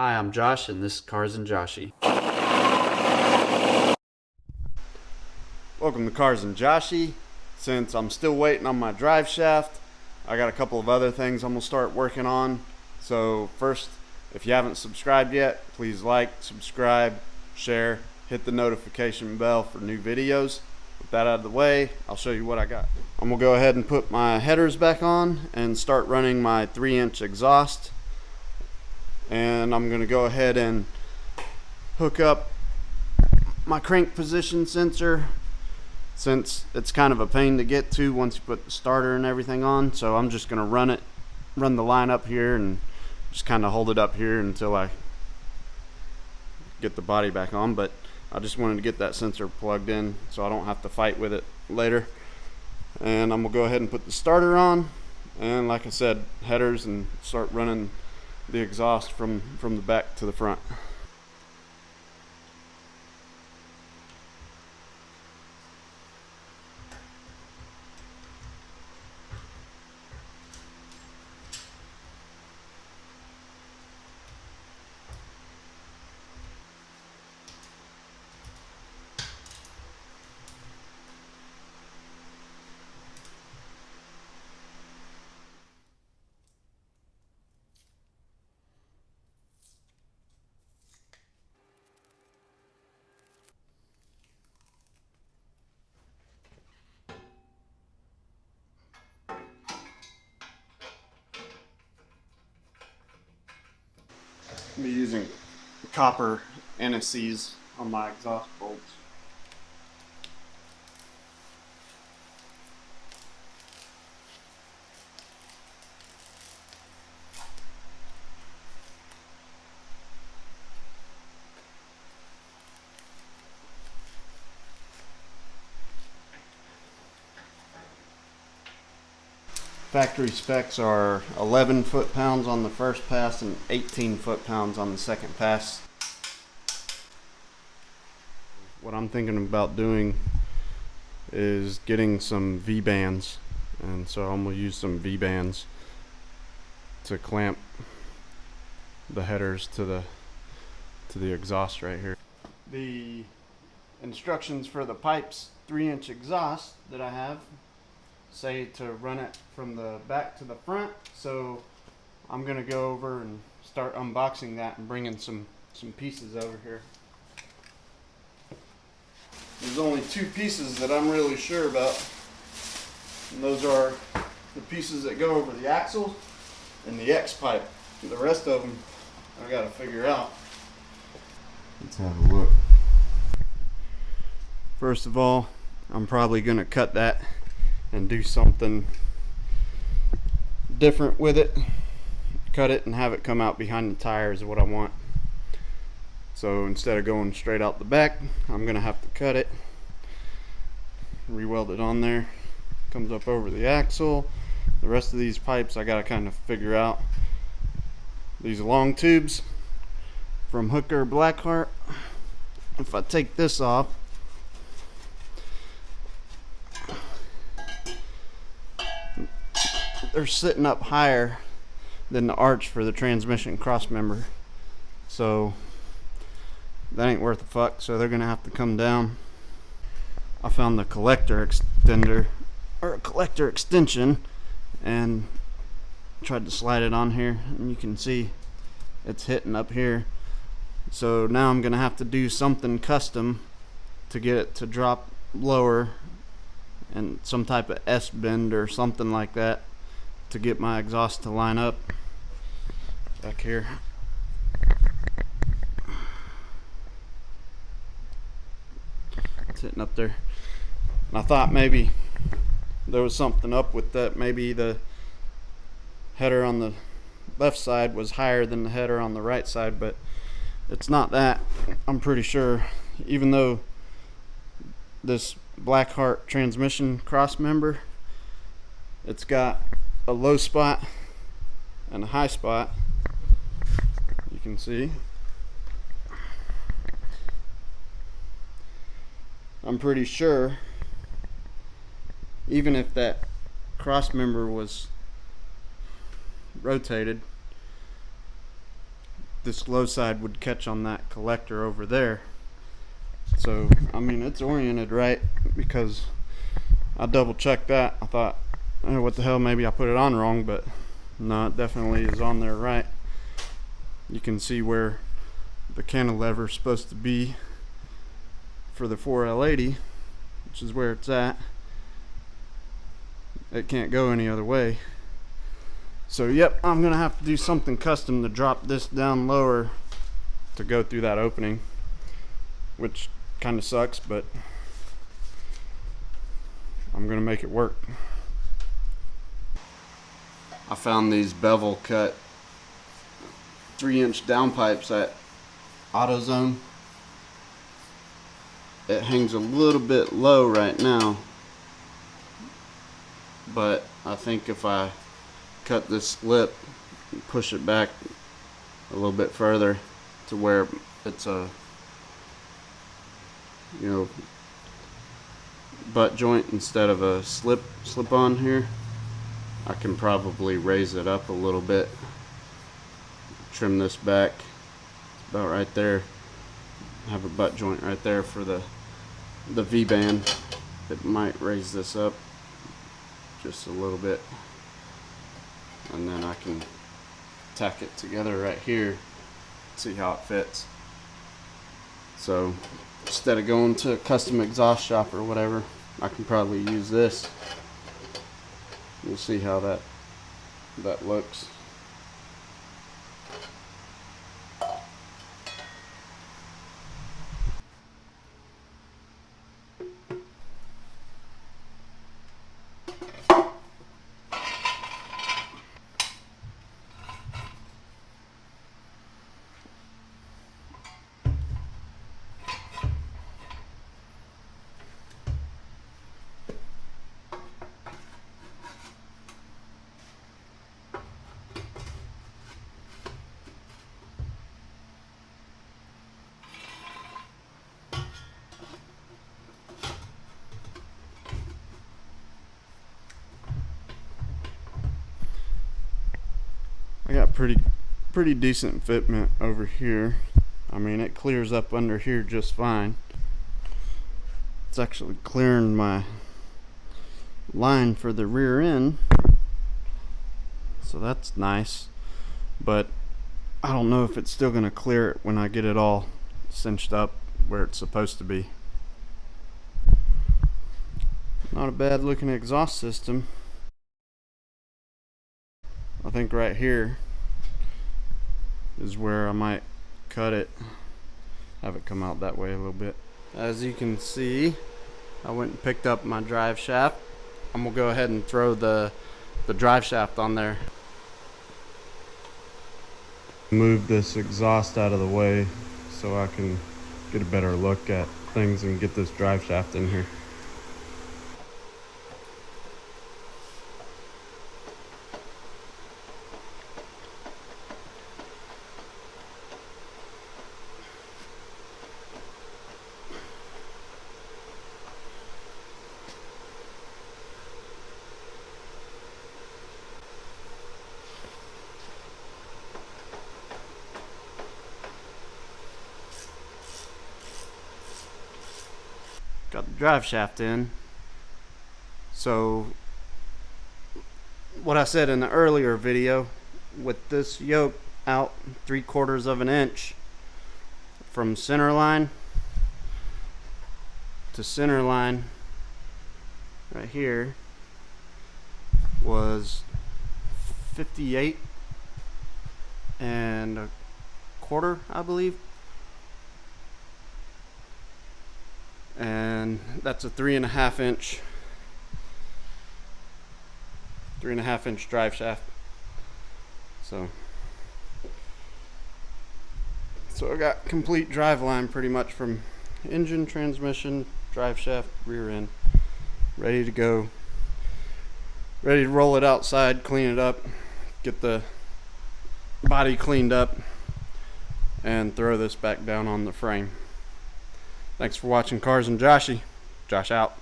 Hi, I'm Josh, and this is Cars and Joshy. Welcome to Cars and Joshy. Since I'm still waiting on my drive shaft, I got a couple of other things I'm going to start working on. So first, if you haven't subscribed yet, please like, subscribe, share, hit the notification bell for new videos. With that out of the way, I'll show you what I got. I'm going to go ahead and put my headers back on and start running my 3-inch exhaust. And I'm going to go ahead and hook up my crank position sensor, since it's kind of a pain to get to once you put the starter and everything on. So I'm just going to run the line up here and just kind of hold it up here until I get the body back on. But I just wanted to get that sensor plugged in so I don't have to fight with it later. And I'm going to go ahead and put the starter on, and like I said, headers, and start running the exhaust from the back to the front. I'll be using copper NSCs on my exhaust bolts. Factory specs are 11 foot-pounds on the first pass and 18 foot-pounds on the second pass. What I'm thinking about doing is getting some V-bands, and so I'm going to use some V-bands to clamp the headers to the exhaust right here. The instructions for the Pypes 3-inch exhaust that I have say to run it from the back to the front, so I'm gonna go over and start unboxing that and bringing some pieces over here. There's only two pieces that I'm really sure about, and those are the pieces that go over the axle and the X pipe. The rest of them I gotta figure out. Let's have a look. First of all, I'm probably gonna cut that and do something different with it. Cut it and have it come out behind the tires is what I want. So instead of going straight out the back, I'm gonna have to cut it, re-weld it on there. Comes up over the axle. The rest of these pipes I gotta kind of figure out. These long tubes from Hooker Blackheart, if I take this off, they're sitting up higher than the arch for the transmission cross member, so that ain't worth a fuck, so they're gonna have to come down. I found the collector extender, or collector extension, and tried to slide it on here, and you can see it's hitting up here. So now I'm gonna have to do something custom to get it to drop lower, and some type of S bend or something like that to get my exhaust to line up back here. It's hitting up there, and I thought maybe there was something up with that. Maybe the header on the left side was higher than the header on the right side, but it's not that. I'm pretty sure, even though this Blackheart transmission cross member, it's got a low spot and a high spot, you can see. I'm pretty sure even if that cross member was rotated, this low side would catch on that collector over there. So I mean, it's oriented right, because I double checked that. I thought, oh, what the hell, maybe I put it on wrong, but no, it definitely is on there right. You can see where the cantilever is supposed to be for the 4L80, which is where it's at. It can't go any other way. So yep, I'm gonna have to do something custom to drop this down lower to go through that opening, which kind of sucks, but I'm gonna make it work. I found these bevel cut 3-inch downpipes at AutoZone. It hangs a little bit low right now, but I think if I cut this lip and push it back a little bit further to where it's a, you know, butt joint instead of a slip on here, I can probably raise it up a little bit, trim this back about right there, have a butt joint right there for the V-band. It might raise this up just a little bit, and then I can tack it together right here, see how it fits. So instead of going to a custom exhaust shop or whatever, I can probably use this. We'll see how that looks. I got pretty decent fitment over here. I mean, it clears up under here just fine. It's actually clearing my line for the rear end, so that's nice, but I don't know if it's still gonna clear it when I get it all cinched up where it's supposed to be. Not a bad looking exhaust system. I think right here is where I might cut it, have it come out that way a little bit. As you can see, I went and picked up my drive shaft. I'm gonna go ahead and throw the drive shaft on there. Move this exhaust out of the way so I can get a better look at things and get this drive shaft in here. Got the drive shaft in. So what I said in the earlier video, with this yoke out 3/4 of an inch from center line to center line right here was 58.25, I believe. And that's a 3.5 inch drive shaft. So I got complete drive line pretty much from engine, transmission, drive shaft, rear end, ready to go, ready to roll it outside, clean it up, get the body cleaned up, and throw this back down on the frame. Thanks for watching Cars and Joshy. Josh out.